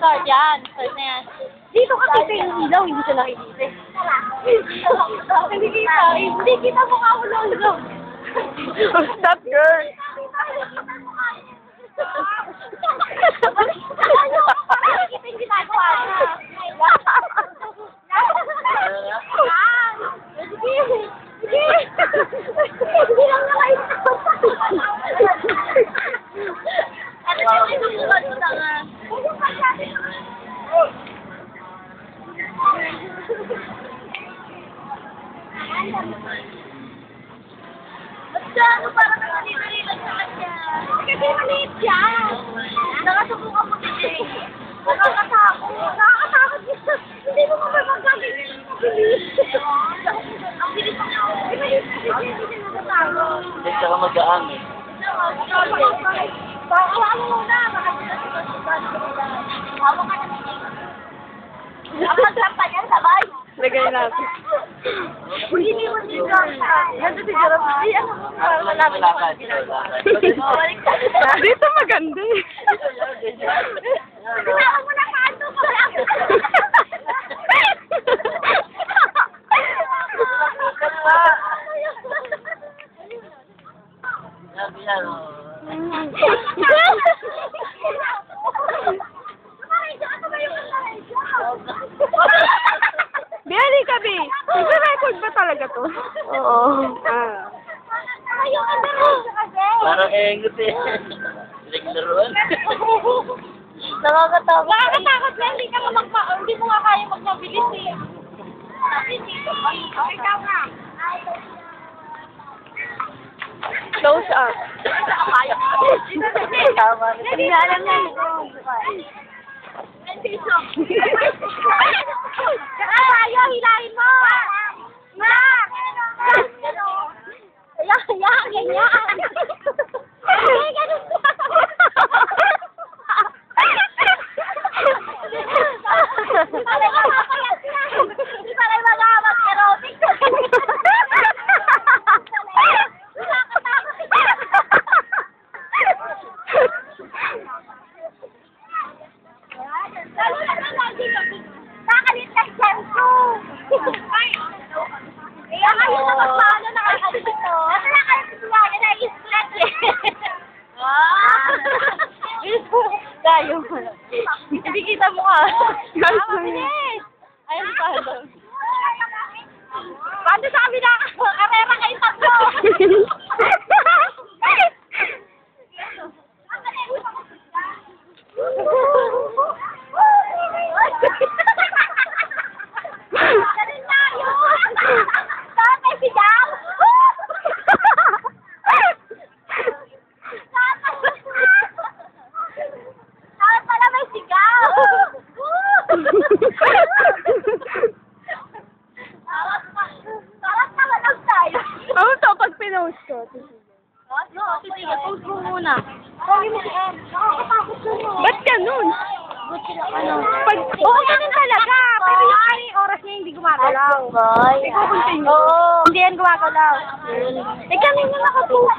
Start yan. Start na yan. Dito kasi ito yung ilaw, hindi siya nakikita. Hindi kita. Hindi kita mukha mo lang. Stop, girl! Nakikita yung ginagawa niya. Sige. Sige. Hindi lang nakaisip. Ano yung inusulat mo na nga? Basta, ano parang nakalimutan sa kanya? Kasi maliit yan. Nakasubukan mo din eh. Nakakatakot. Nakakatakot yun. Hindi mo magagagawin. Ang bilis ako. Hindi natatakot. Hindi ka magaan eh. Baka mo muna. Baka hawak ka na. Ang maglampa yan, sabay. Lagay natin. Hindi mo din lang. Ganda si Jarap. Hindi, ano mo. Malapit ako. Dito maganda eh. Sinawag mo na kanto pa lang. Sabi yan o. Biyali ka, Bi. Nag-record ba talaga to? Oo. Ah. Parang engot eh. Naglaruan. Nakakatakot. Nakakatakot na hindi hindi mo nga kaya magmabilis eh. Okay, tama. Close up. Tama na. Hindi alam na. Saka tayo, hilahin mo. Ma! Ayan, ganyan. Ay, ganun. Hindi pala magamat, pero nakalit na siyan ko. Kaya kayo na magpaano nakakalit ito. Ano nakalit ito nga, na-i-stretch eh. Tayo. Hindi kita mo ka. Guys, Mabilis. Ayun pa doon. Paano sa kami karera kayo tatlo? Ganun na yun! Tatay sigaw! Tatay pala may sigaw! Parang naman tayo. ano to pag pinost ko? Sige, post mo muna. Huwag mo si Em. Nakakatakot yun. Ba't ganun? Pag, oo, ganun talaga. Pero yung ay oras niya hindi gumagalaw. Ikaw continue. Oo. Hindi yan gumagalaw. Eh, kami na nakapost.